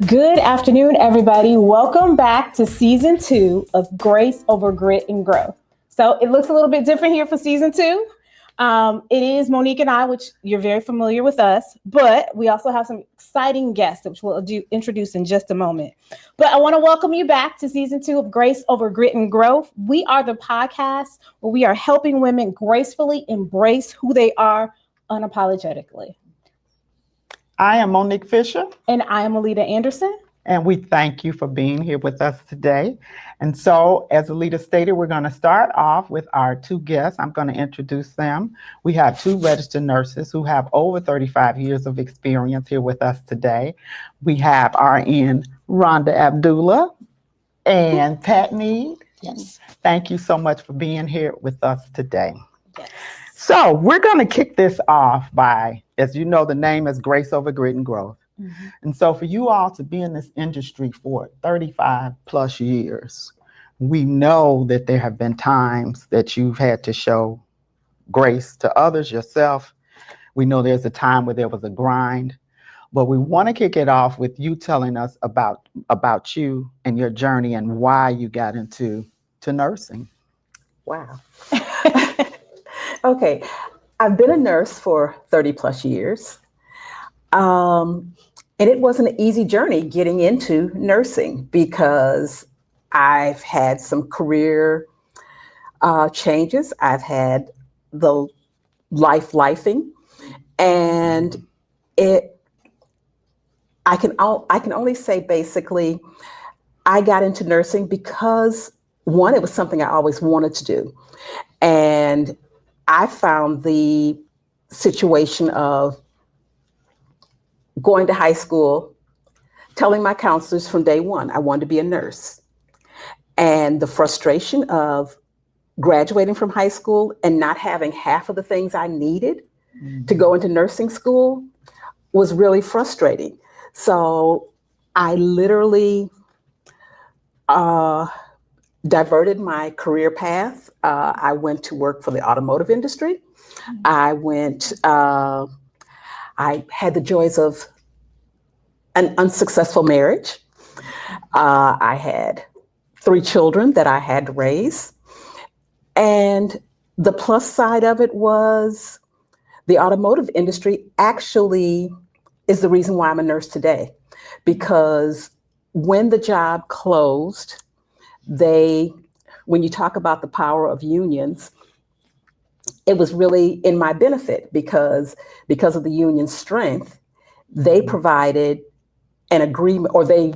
Good afternoon, everybody. Welcome back to season 2 of Grace Over Grit and Growth. So it looks a little bit different here for season 2. It is Monique and I, which you're very familiar with us, but we also have some exciting guests, which we'll introduce in just a moment. But I want to welcome you back to season 2 of Grace Over Grit and Growth. We are the podcast where we are helping women gracefully embrace who they are unapologetically. I am Monique Fisher. And I am Alita Anderson. And we thank you for being here with us today. And so, as Alita stated, we're going to start off with our two guests. I'm going to introduce them. We have two registered nurses who have over 35 years of experience here with us today. We have RN Rhonda Abdulah and Pat Meade. Yes. Thank you so much for being here with us today. Yes. So we're going to kick this off by, as you know, the name is Grace Over Grit and Growth. Mm-hmm. And so for you all to be in this industry for 35 plus years, we know that there have been times that you've had to show grace to others, yourself. We know there's a time where there was a grind, but we want to kick it off with you telling us about you and your journey and why you got into nursing. Wow. Okay, I've been a nurse for 30 plus years. And it wasn't an easy journey getting into nursing because I've had some career changes. I've had the lifing, and I can only say basically I got into nursing because one, it was something I always wanted to do. And I found the situation of going to high school, telling my counselors from day one, I wanted to be a nurse. And the frustration of graduating from high school and not having half of the things I needed to go into nursing school was really frustrating. So I literally diverted my career path. I went to work for the automotive industry. I had the joys of an unsuccessful marriage. I had 3 children that I had to raise. And the plus side of it was the automotive industry actually is the reason why I'm a nurse today. Because when the job closed, when you talk about the power of unions, it was really in my benefit because of the union's strength, they provided an agreement, or they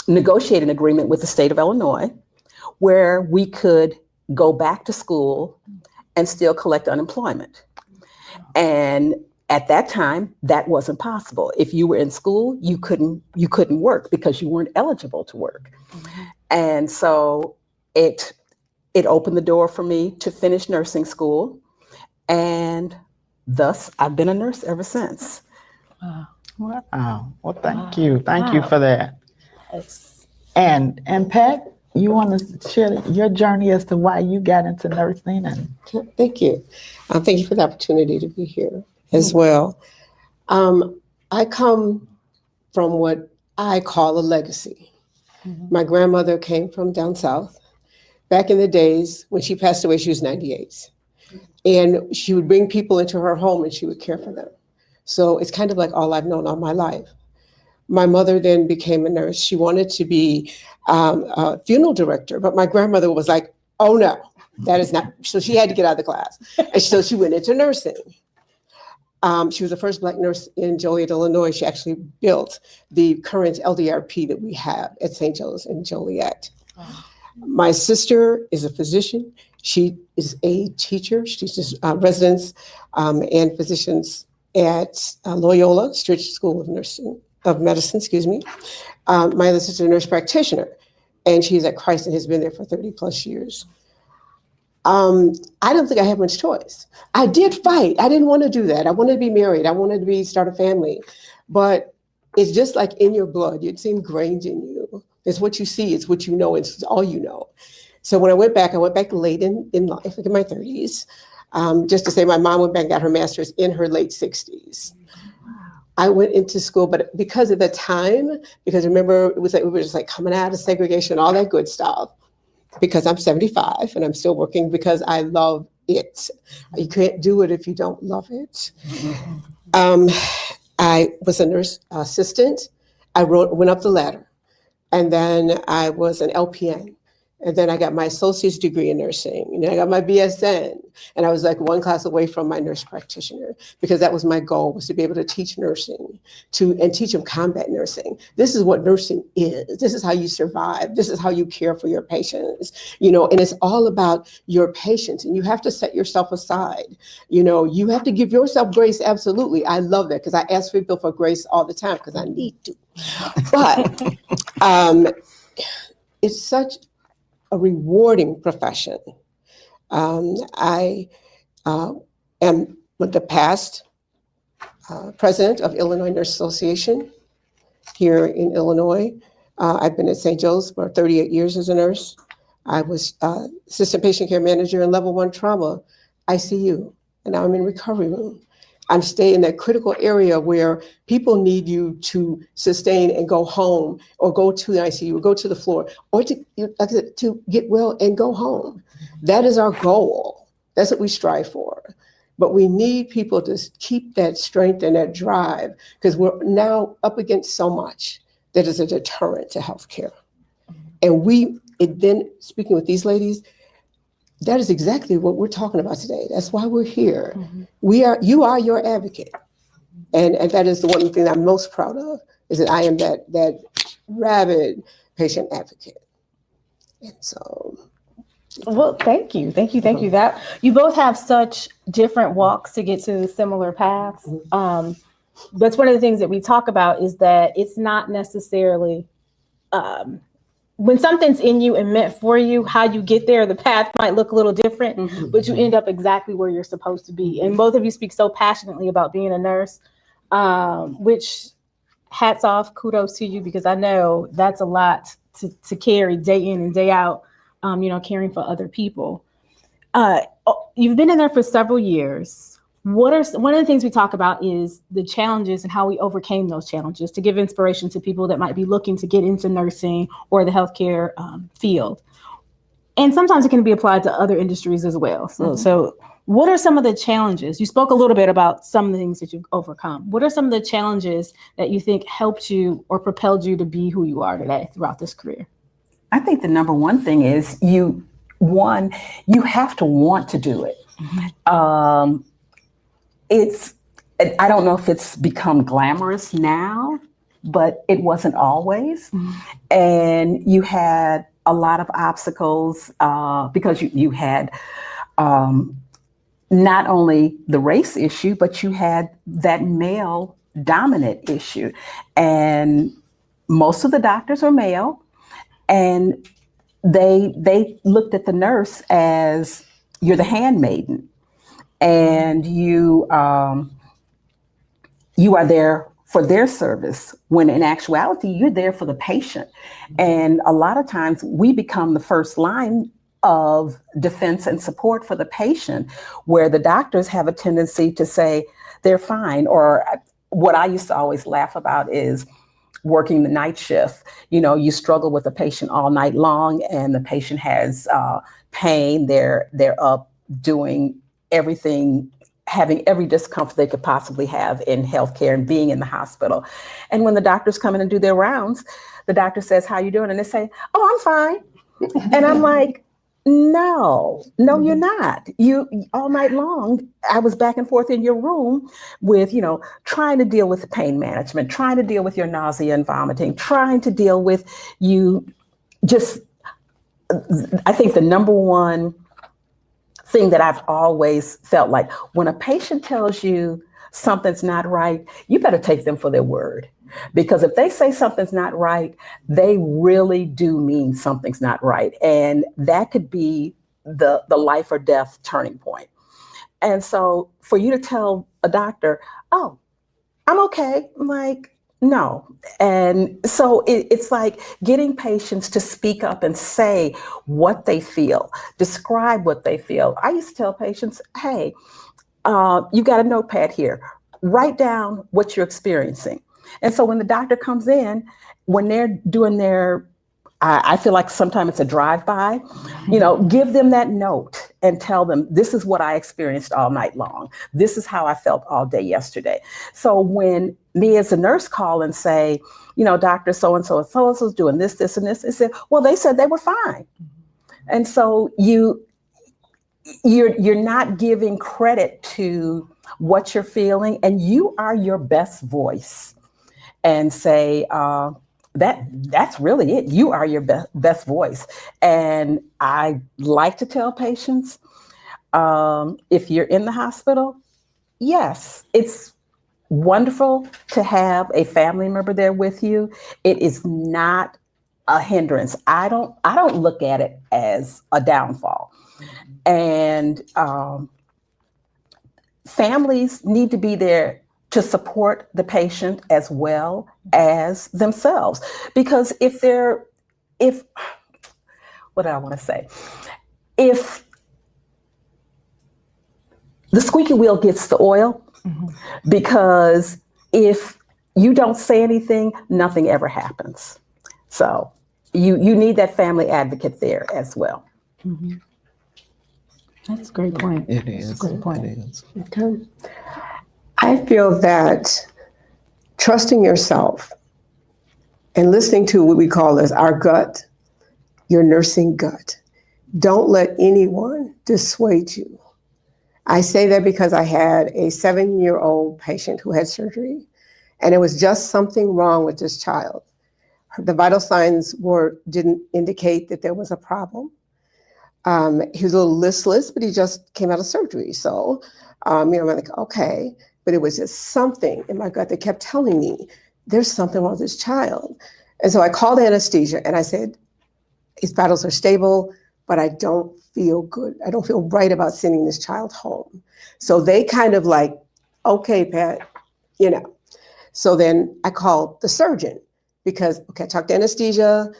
negotiated an agreement with the state of Illinois where we could go back to school and still collect unemployment. And at that time, that wasn't possible. If you were in school, you couldn't work because you weren't eligible to work. Mm-hmm. And so it opened the door for me to finish nursing school. And thus, I've been a nurse ever since. Wow. Well, thank you. Thank you for that. Yes. And Pat, you want to share your journey as to why you got into nursing? Thank you. Thank you for the opportunity to be here as well. I come from what I call a legacy. Mm-hmm. My grandmother came from down south. Back in the days when she passed away, she was 98. And she would bring people into her home and she would care for them. So it's kind of like all I've known all my life. My mother then became a nurse. She wanted to be a funeral director, but my grandmother was like, oh no, that is not. So she had to get out of the class. And so she went into nursing. She was the first Black nurse in Joliet, Illinois. She actually built the current LDRP that we have at St. Joe's in Joliet. Oh. My sister is a physician. She is a teacher. She teaches residents and physicians at Loyola Stritch School of Medicine. My other sister is a nurse practitioner, and she's at Christ and has been there for 30 plus years. I don't think I had much choice. I did fight. I didn't want to do that. I wanted to be married. I wanted to start a family. But it's just like in your blood. It's ingrained in you. It's what you see. It's what you know. It's all you know. So when I went back late in life, like in my 30s. Just to say, my mom went back and got her master's in her late 60s. I went into school, but because of the time, because remember, it was like we were just like coming out of segregation, all that good stuff. Because I'm 75 and I'm still working because I love it. You can't do it if you don't love it. I was a nurse assistant. I went up the ladder, and then I was an LPN. And then I got my associate's degree in nursing, and then I got my BSN, and I was like one class away from my nurse practitioner because that was my goal, was to be able to teach nursing and teach them combat nursing. This is what nursing is. This is how you survive. This is how you care for your patients, and it's all about your patients, and you have to set yourself aside. You have to give yourself grace. Absolutely. I love that because I ask people for grace all the time because I need to. But it's such a rewarding profession. I am the past president of Illinois Nurse Association here in Illinois. I've been at St. Joe's for 38 years as a nurse. I was assistant patient care manager in level 1 trauma, ICU, and now I'm in recovery room. I'm staying in that critical area where people need you to sustain and go home, or go to the ICU, or go to the floor, or to get well and go home. That is our goal. That's what we strive for. But we need people to keep that strength and that drive, because we're now up against so much that is a deterrent to healthcare. And then speaking with these ladies, that is exactly what we're talking about today. That's why we're here. Mm-hmm. You are your advocate. And that is the one thing I'm most proud of, is that I am that rabid patient advocate. And so. Well, thank you. That you both have such different walks to get to similar paths. That's one of the things that we talk about, is that it's not necessarily, when something's in you and meant for you, how you get there, the path might look a little different, but you end up exactly where you're supposed to be. And both of you speak so passionately about being a nurse, which, hats off, kudos to you, because I know that's a lot to carry day in and day out, caring for other people. You've been in there for several years. One of the things we talk about is the challenges and how we overcame those challenges, to give inspiration to people that might be looking to get into nursing or the healthcare field. And sometimes it can be applied to other industries as well. So what are some of the challenges? You spoke a little bit about some of the things that you've overcome. What are some of the challenges that you think helped you or propelled you to be who you are today throughout this career? I think the number one thing is you have to want to do it. Mm-hmm. I don't know if it's become glamorous now, but it wasn't always. Mm-hmm. And you had a lot of obstacles because you had not only the race issue, but you had that male dominant issue. And most of the doctors are male, and they looked at the nurse as, you're the handmaiden, and you are there for their service, when in actuality, you're there for the patient. And a lot of times we become the first line of defense and support for the patient, where the doctors have a tendency to say they're fine. Or what I used to always laugh about is working the night shift. You struggle with a patient all night long, and the patient has pain. They're up doing everything, having every discomfort they could possibly have in healthcare and being in the hospital. And when the doctors come in and do their rounds, the doctor says, "How you doing?" And they say, "Oh, I'm fine." And I'm like, no, you're not. You, all night long, I was back and forth in your room with, trying to deal with pain management, trying to deal with your nausea and vomiting, trying to deal with you. I think the number one thing that I've always felt like, when a patient tells you something's not right, you better take them for their word. Because if they say something's not right, they really do mean something's not right. And that could be the life or death turning point. And so for you to tell a doctor, "Oh, I'm okay," I'm like, no. And so it's like getting patients to speak up and say what they feel, describe what they feel. I used to tell patients, "Hey, you got a notepad here. write down what you're experiencing. And so when the doctor comes in, when they're doing their, I feel like sometimes it's a drive-by, give them that note and tell them, this is what I experienced all night long. This is how I felt all day yesterday. So when me as a nurse call and say, Dr. So-and-so and so-and-so's doing this, this, and this, they said, well, they said they were fine. And so you're not giving credit to what you're feeling, and you are your best voice. And say, that's really it. You are your best voice. And I like to tell patients, if you're in the hospital, yes, it's wonderful to have a family member there with you. It is not a hindrance. I don't look at it as a downfall. And families need to be there to support the patient as well as themselves. Because if what do I want to say? If the squeaky wheel gets the oil, because if you don't say anything, nothing ever happens. So you need that family advocate there as well. Mm-hmm. That's a great point. It is. That's a great point. It is. Okay. I feel that trusting yourself and listening to what we call as our gut, your nursing gut. Don't let anyone dissuade you. I say that because I had a 7-year-old patient who had surgery, and it was just something wrong with this child. The vital signs didn't indicate that there was a problem. He was a little listless, but he just came out of surgery. So, I'm like, okay. But it was just something in my gut that kept telling me there's something wrong with this child. And so I called anesthesia and I said, his vitals are stable, but I don't feel good. I don't feel right about sending this child home. So they kind of like, okay, Pat, So then I called the surgeon because, I talked to anesthesia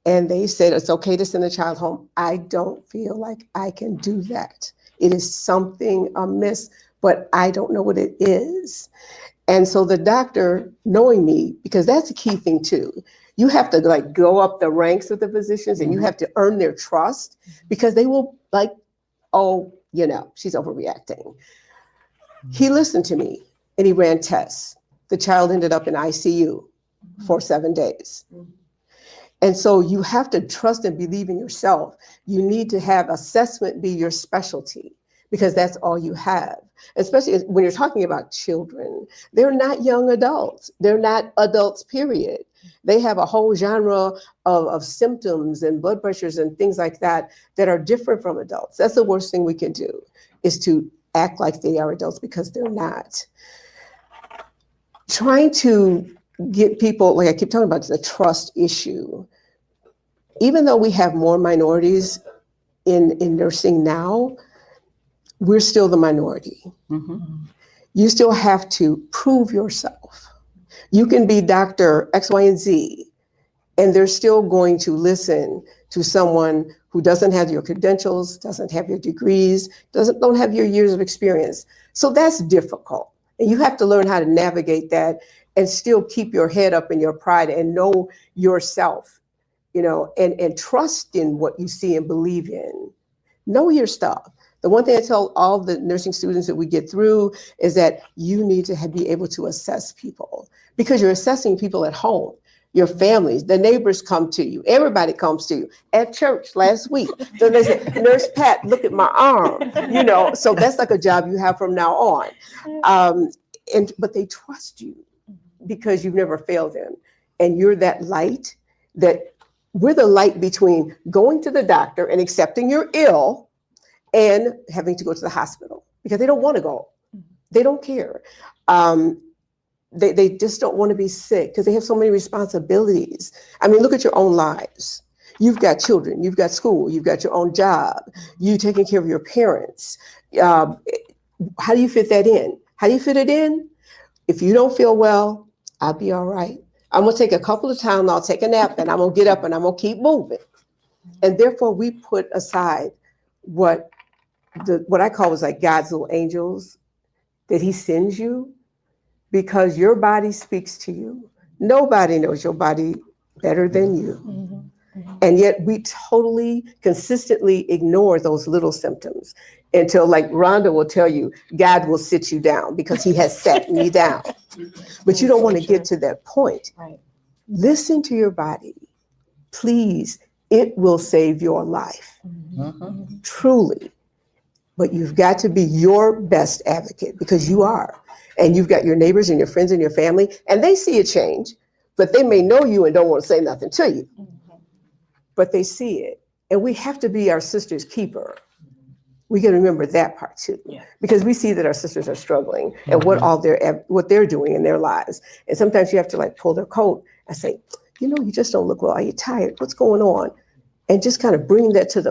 and they said, it's okay to send the child home. I don't feel like I can do that. It is something amiss, but I don't know what it is. And so the doctor, knowing me, because that's a key thing too, you have to go up the ranks of the physicians and you have to earn their trust, because they will she's overreacting. He listened to me and he ran tests. The child ended up in ICU for 7 days. And so you have to trust and believe in yourself. You need to have assessment be your specialty, because that's all you have. Especially when you're talking about children, they're not young adults. They're not adults, period. They have a whole genre of symptoms and blood pressures and things like that are different from adults. That's the worst thing we can do, is to act like they are adults, because they're not. Trying to get people, like I keep talking about, the trust issue. Even though we have more minorities in nursing now, we're still the minority. Mm-hmm. You still have to prove yourself. You can be Dr. X, Y, and Z, and they're still going to listen to someone who doesn't have your credentials, doesn't have your degrees, don't have your years of experience. So that's difficult. And you have to learn how to navigate that and still keep your head up in your pride and know yourself, and trust in what you see and believe in. Know your stuff. The one thing I tell all the nursing students that we get through is that you need to be able to assess people, because you're assessing people at home, your families, the neighbors come to you, everybody comes to you. At church last week, so they say, Nurse Pat, look at my arm, so that's like a job you have from now on. But they trust you because you've never failed them. And you're that light, that we're the light between going to the doctor and accepting you're ill and having to go to the hospital, because they don't want to go. They don't care. They just don't want to be sick because they have so many responsibilities. I mean, look at your own lives. You've got children, you've got school, you've got your own job, you taking care of your parents. How do you fit that in? How do you fit it in? If you don't feel well, I'll be all right. I'm going to take a couple of Tylenol, take a nap, and I'm going to get up and I'm going to keep moving. And therefore, we put aside what I call was like God's little angels that he sends you because your body speaks to you. Nobody knows your body better than you. And yet we totally consistently ignore those little symptoms until, like Rhonda will tell you, God will sit you down because he has sat me down. But you don't want to get to that point. Right. Listen to your body. Please, it will save your life. Truly. But you've got to be your best advocate, because you are. And you've got your neighbors and your friends and your family, and they see a change, but they may know you and don't want to say nothing to you. But they see it. And we have to be our sister's keeper. We can remember that part too, because we see that our sisters are struggling and what they're doing in their lives. And sometimes you have to like pull their coat and say, you know, you just don't look well. Are you tired? What's going on? And just kind of bring that to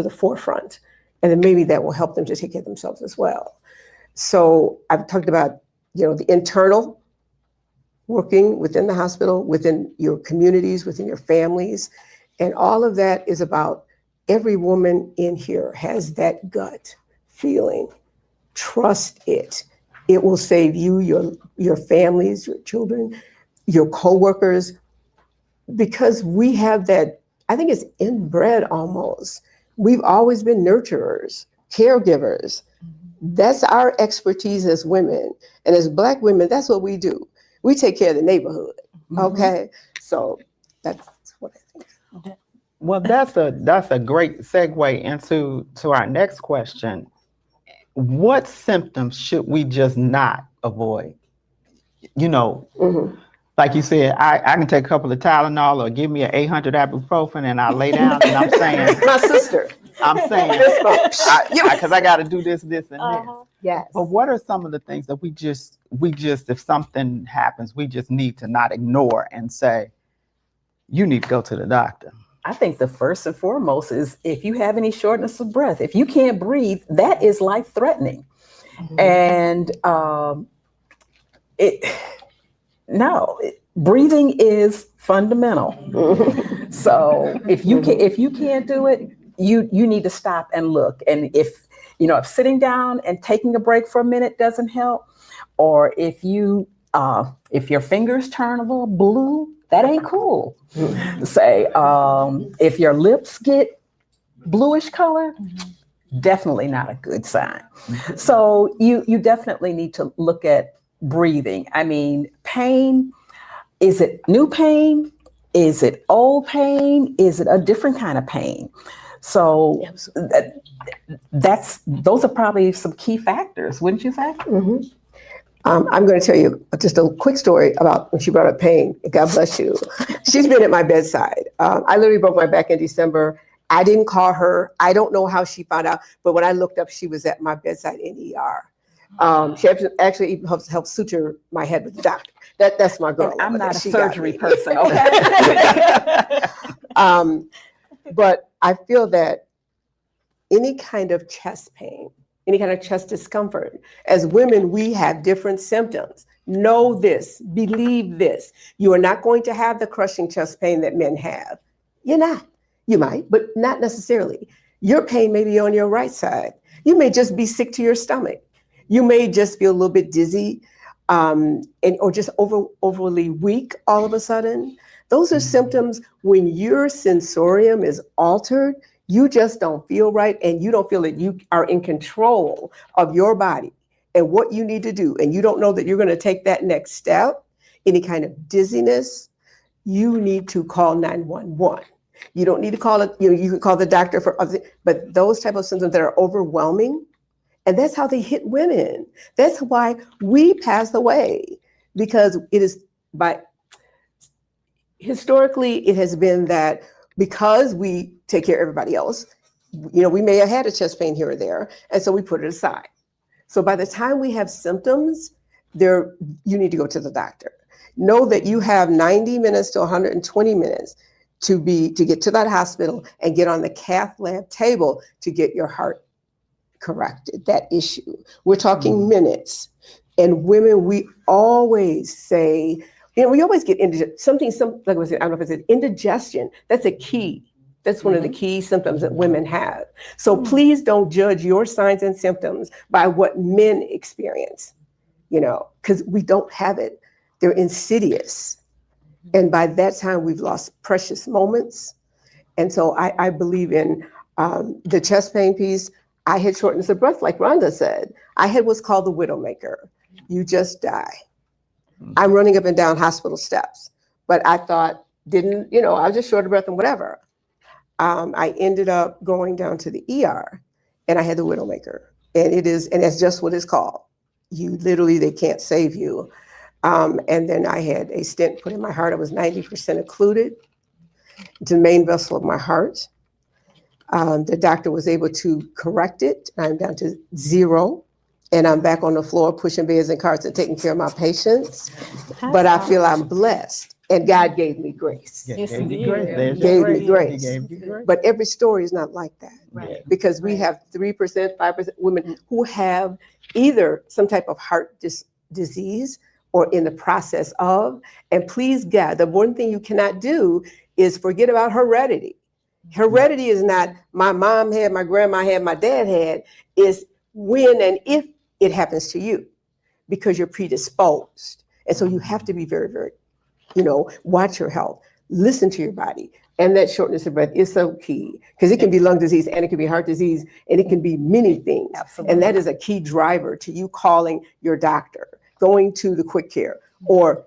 the forefront. And then maybe that will help them to take care of themselves as well. So I've talked about, you know, the internal, working within the hospital, within your communities, within your families. And all of that is about every woman in here has that gut feeling. Trust it. It will save you, your families, your children, your coworkers, because we have that, I think it's inbred almost. We've always been nurturers, caregivers. That's our expertise as women. And as Black women, that's what we do. We take care of the neighborhood. Okay. So that's what I think. Well, that's a great segue into our next question. What symptoms should we just not avoid? You know, like you said, I can take a couple of Tylenol or give me an 800 ibuprofen and I lay down and I'm saying, my sister. I'm saying, because I got to do this, and this. Yes. But what are some of the things that we just, if something happens, we just need to not ignore and say, you need to go to the doctor? I think the first and foremost is if you have any shortness of breath, if you can't breathe, that is life-threatening. And breathing is fundamental. So if you can't do it, you need to stop and look. And if sitting down and taking a break for a minute doesn't help, or if your fingers turn a little blue, that ain't cool. Say, if your lips get bluish color, definitely not a good sign. So you definitely need to look at breathing. I mean, pain, is it new pain? Is it old pain? Is it a different kind of pain? So those are probably some key factors, wouldn't you say? I'm going to tell you just a quick story about when she brought up pain. God bless you. She's been at my bedside. I literally broke my back in December. I didn't call her. I don't know how she found out, but when I looked up, she was at my bedside in ER. She actually helped suture my head with the doctor. That's my girl. And I'm not a surgery person, okay? But I feel that any kind of chest pain, any kind of chest discomfort, as women, we have different symptoms. Know this, believe this. You are not going to have the crushing chest pain that men have. You're not. You might, but not necessarily. Your pain may be on your right side. You may just be sick to your stomach. You may just feel a little bit dizzy, or just overly weak all of a sudden. Those are symptoms when your sensorium is altered. You just don't feel right, and you don't feel that you are in control of your body and what you need to do, and you don't know that you're going to take that next step. Any kind of dizziness, you need to call 911. You don't need to call it, you can call the doctor for other, but those type of symptoms that are overwhelming, and that's how they hit women. That's why we pass away, because it is historically, it has been that because we take care of everybody else, we may have had a chest pain here or there, and so we put it aside. So by the time we have symptoms, you need to go to the doctor. Know that you have 90 minutes to 120 minutes to get to that hospital and get on the cath lab table to get your heart corrected, that issue. We're talking minutes. And women, we always say, we always get like I said, I don't know if it's indigestion. That's a key. That's one of the key symptoms that women have. So please don't judge your signs and symptoms by what men experience. because we don't have it. They're insidious. And by that time, we've lost precious moments. And so I believe in the chest pain piece. I had shortness of breath, like Rhonda said. I had what's called the widowmaker. You just die. I'm running up and down hospital steps. But I thought, I was just short of breath and whatever. I ended up going down to the ER, and I had the widowmaker. And that's just what it's called. They can't save you. And then I had a stent put in my heart. I was 90% occluded. It's the main vessel of my heart. The doctor was able to correct it. I'm down to 0. And I'm back on the floor pushing beds and carts and taking care of my patients. But I feel I'm blessed. And God gave me grace. Yes, Gave he you grace. did. There's Yes, your Gave me he grace. He gave you grace. But every story is not like that. Right. Because we have 3%, 5% women who have either some type of heart disease or in the process of. And please, God, the one thing you cannot do is forget about heredity. Heredity is not my mom had, my grandma had, my dad had. Is when and if it happens to you, because you're predisposed. And so you have to be very, very, watch your health, listen to your body. And that shortness of breath is so key, because it can be lung disease and it can be heart disease and it can be many things. Absolutely. And that is a key driver to you calling your doctor, going to the quick care, or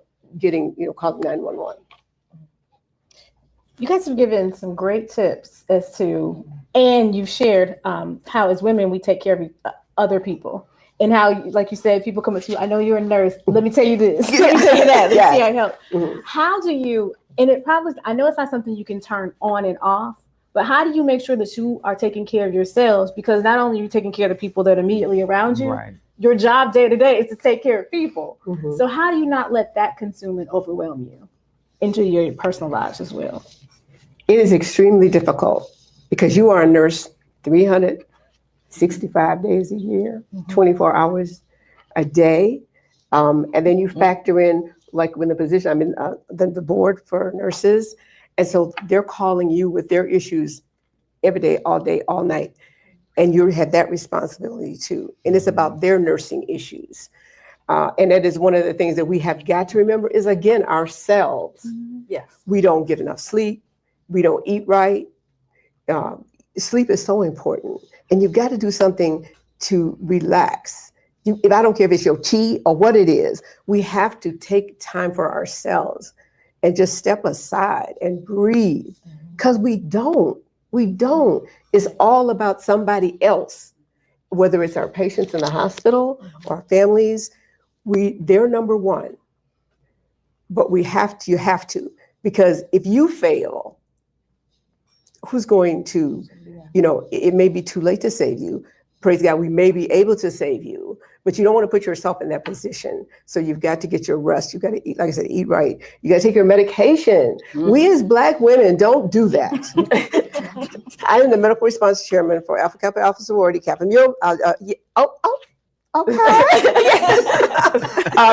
calling 911. You guys have given some great tips and you've shared how as women we take care of other people, and how, like you said, people come up to you. I know you're a nurse. Let me tell you this. Let me tell you that. Let me see how it helps. Mm-hmm. How do you? And I know it's not something you can turn on and off, but how do you make sure that you are taking care of yourselves? Because not only are you taking care of the people that are immediately around you, Right. your job day to day is to take care of people. Mm-hmm. So how do you not let that consume and overwhelm you into your personal lives as well? It is extremely difficult because you are a nurse 365 days a year, 24 hours a day. And then you factor in, like when the position, I'm in the board for nurses. And so they're calling you with their issues every day, all night. And you have that responsibility too. And it's about their nursing issues. And that is one of the things that we have got to remember is, again, ourselves. Yes. We don't get enough sleep. We don't eat right. Sleep is so important. And you've got to do something to relax. If I don't care if it's your tea or what it is, we have to take time for ourselves and just step aside and breathe. Because we don't. It's all about somebody else, whether it's our patients in the hospital or our families. They're number one. But you have to, because if you fail, who's going to, it may be too late to save you. Praise God, we may be able to save you, but you don't want to put yourself in that position. So you've got to get your rest. You've got to eat, like I said, eat right. You got to take your medication. We as Black women don't do that. I am the medical response chairman for Alpha Kappa Alpha sorority, Kappa Mu. Okay.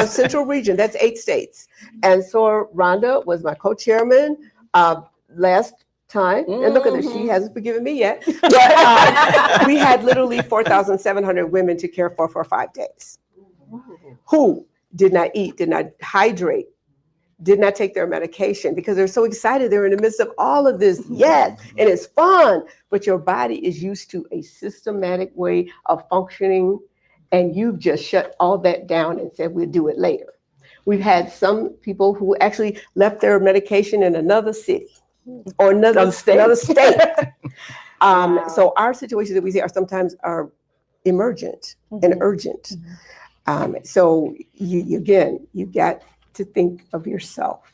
Central region, that's 8 states. And so Rhonda was my co-chairman last time. And look at this, she hasn't forgiven me yet. But we had literally 4,700 women to care for 5 days who did not eat, did not hydrate, did not take their medication because they're so excited. They're in the midst of all of this. Yes, and it's fun, but your body is used to a systematic way of functioning, and you've just shut all that down and said, we'll do it later. We've had some people who actually left their medication in another city or another state. So our situations that we see are sometimes emergent and urgent. So you got to think of yourself,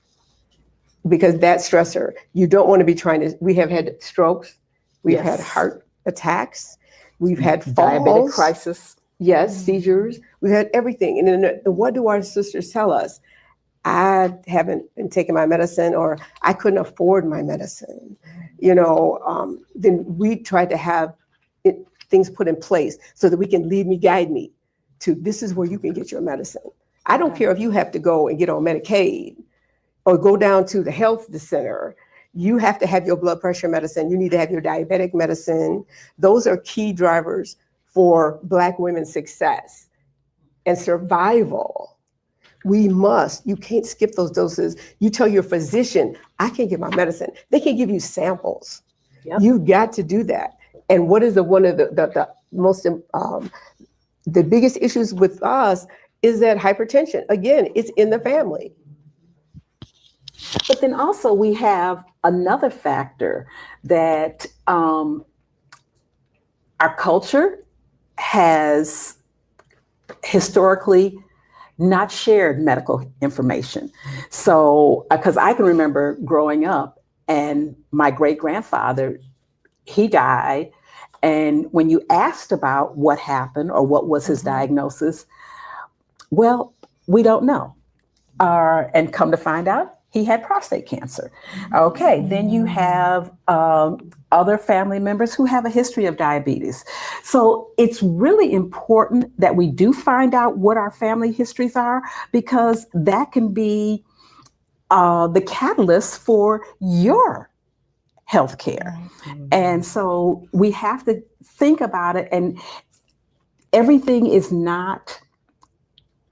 because that stressor, you don't want to be we have had strokes, we've had heart attacks, we've had falls, diabetic crisis. Yes, seizures, we've had everything. And then what do our sisters tell us? I haven't been taking my medicine, or I couldn't afford my medicine. Then we tried to have things put in place so that we can guide me to, this is where you can get your medicine. I don't care if you have to go and get on Medicaid or go down to the health center. You have to have your blood pressure medicine. You need to have your diabetic medicine. Those are key drivers for Black women's success. and survival, you can't skip those doses. You tell your physician, I can't get my medicine. They can give you samples. Yep. You've got to do that. And what is one of the most, the biggest issues with us is that hypertension. Again, it's in the family. But then also we have another factor that our culture has historically not shared medical information. So, because I can remember growing up and my great-grandfather, he died. And when you asked about what happened or what was his diagnosis, well, we don't know. And come to find out, he had prostate cancer. Okay, then you have other family members who have a history of diabetes. So it's really important that we do find out what our family histories are, because that can be the catalyst for your healthcare. And so we have to think about it, and everything is not,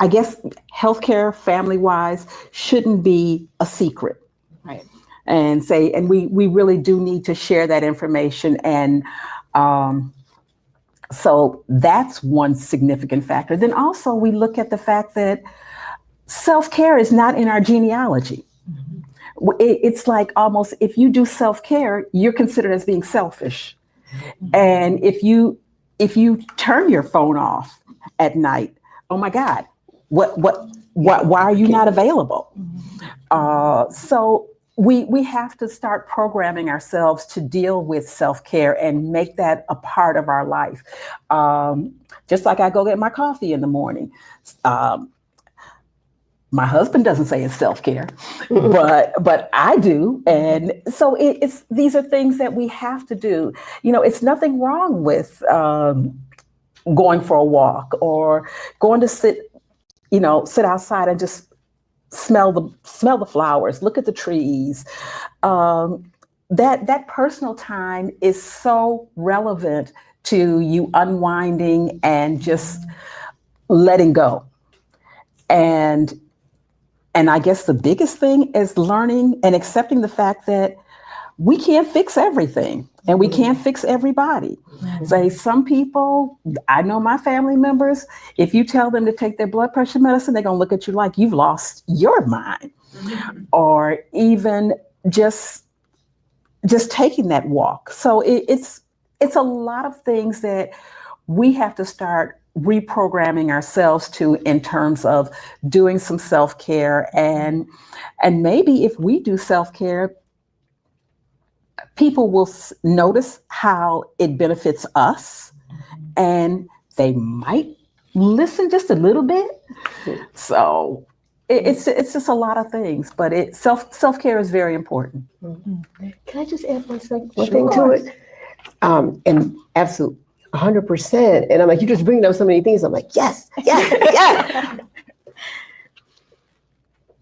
I guess, healthcare, family-wise, shouldn't be a secret, right? And we really do need to share that information. And so that's one significant factor. Then also we look at the fact that self-care is not in our genealogy. It's like almost, if you do self-care, you're considered as being selfish. And if you turn your phone off at night, oh my God, why are you not available? So we have to start programming ourselves to deal with self-care and make that a part of our life. Just like I go get my coffee in the morning. My husband doesn't say it's self-care, but I do. And so these are things that we have to do. You know, it's nothing wrong with going for a walk or going to sit outside and just smell the flowers, look at the trees. That personal time is so relevant to you unwinding and just letting go. And I guess the biggest thing is learning and accepting the fact that we can't fix everything and we can't fix everybody. Say some people, I know my family members, if you tell them to take their blood pressure medicine, they're going to look at you like you've lost your mind. Or even just taking that walk. So it's a lot of things that we have to start reprogramming ourselves to, in terms of doing some self-care. And maybe if we do self-care, people will notice how it benefits us, and they might listen just a little bit. So it's just a lot of things, but self-care is very important. Can I just add one thing to it? And absolutely 100%. And I'm like, you just bringing up so many things. I'm like, yes.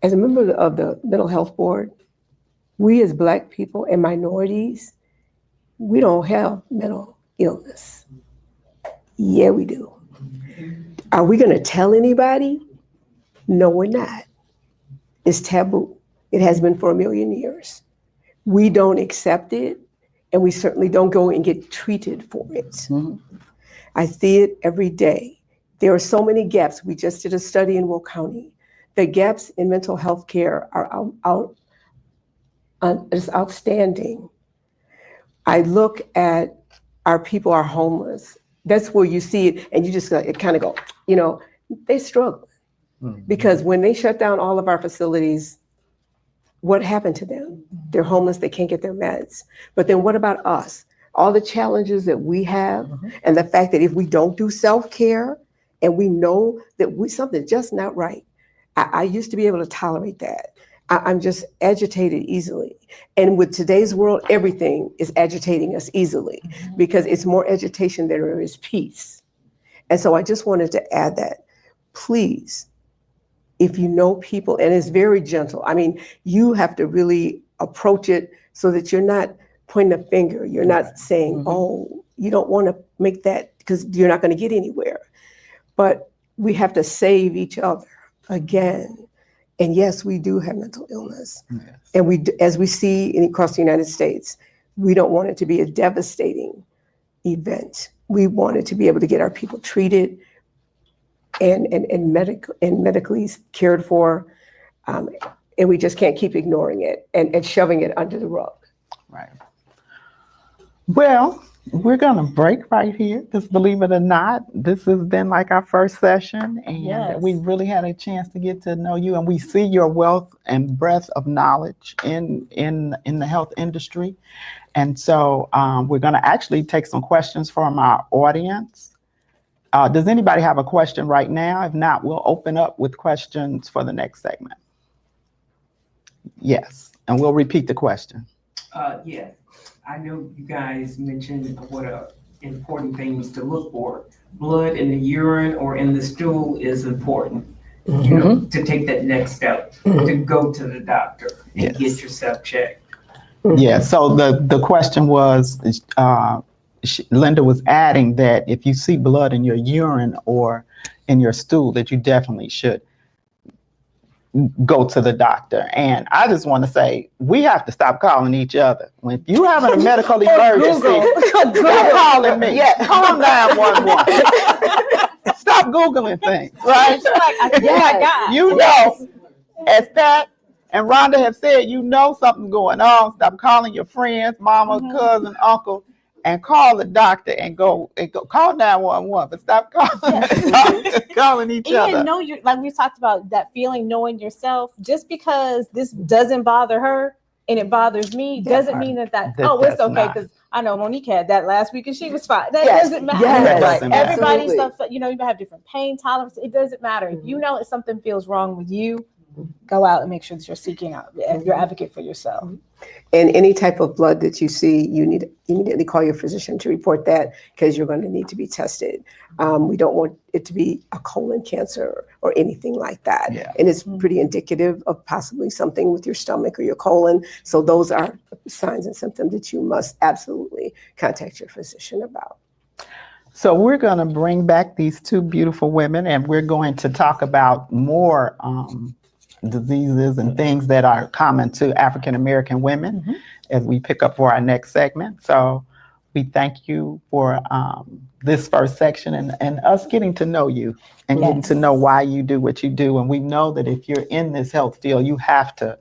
As a member of the Mental Health Board, we as Black people and minorities, we don't have mental illness. Yeah, we do. Are we going to tell anybody? No, we're not. It's taboo. It has been for 1,000,000 years. We don't accept it, and we certainly don't go and get treated for it. Mm-hmm. I see it every day. There are so many gaps. We just did a study in Will County. The gaps in mental health care are is outstanding. I look at our people are homeless. That's where you see it, and you just kind of go, they struggle. Mm-hmm. Because when they shut down all of our facilities, what happened to them? They're homeless, they can't get their meds. But then what about us? All the challenges that we have, and the fact that if we don't do self-care, and we know that something's just not right. I used to be able to tolerate that. I'm just agitated easily. And with today's world, everything is agitating us easily because it's more agitation than there is peace. And so I just wanted to add that, please, if you know people, and it's very gentle. I mean, you have to really approach it so that you're not pointing a finger. You're not saying, oh, you don't want to make that because you're not going to get anywhere. But we have to save each other again. And yes, we do have mental illness. Yes. And as we see across the United States, we don't want it to be a devastating event. We want it to be able to get our people treated and medically cared for. And we just can't keep ignoring it and shoving it under the rug. Right. Well, we're going to break right here because, believe it or not, this has been like our first session, and we really had a chance to get to know you, and we see your wealth and breadth of knowledge in the health industry. And so we're going to actually take some questions from our audience. Does anybody have a question right now? If not, we'll open up with questions for the next segment. Yes, and we'll repeat the question. Yes, I know you guys mentioned what are important things to look for. Blood in the urine or in the stool is important, you know, to take that next step, to go to the doctor and get yourself checked. Yeah, so the question was, Linda was adding that if you see blood in your urine or in your stool, that you definitely should go to the doctor. And I just want to say, we have to stop calling each other. When you having a medical emergency, stop calling me. Yeah, call 911. Stop Googling things, right? You know, as Pat and Rhonda have said, you know something's going on. Stop calling your friends, mama, cousin, uncle, and call the doctor and go call 911, but stop calling each other. And know you're, like we talked about, that feeling, knowing yourself. Just because this doesn't bother her and it bothers me doesn't mean that it's okay, because I know Monique had that last week and she was fine. That doesn't matter. Yes. Everybody's stuff, you know, you have different pain tolerance. It doesn't matter. If you know that something feels wrong with you, go out and make sure that you're seeking out, you're advocate for yourself. And any type of blood that you see, you need to immediately call your physician to report that, because you're going to need to be tested. We don't want it to be a colon cancer or anything like that. Yeah. And it's pretty indicative of possibly something with your stomach or your colon. So those are signs and symptoms that you must absolutely contact your physician about. So we're going to bring back these two beautiful women, and we're going to talk about more diseases and things that are common to African American women as we pick up for our next segment. So we thank you for this first section and us getting to know you and getting to know why you do what you do. And we know that if you're in this health field, you have to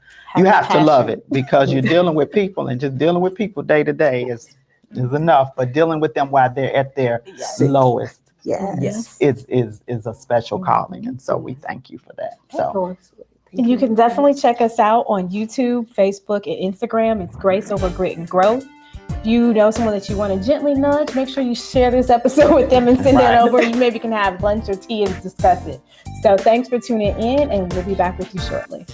love it, because you're dealing with people, and just dealing with people day to day is enough, but dealing with them while they're at their lowest is a special calling. And so we thank you for that. So you can definitely check us out on YouTube, Facebook, and Instagram. It's Grace Over Grit and Growth. If you know someone that you want to gently nudge, make sure you share this episode with them and send it over. You maybe can have lunch or tea and discuss it. So thanks for tuning in, and we'll be back with you shortly.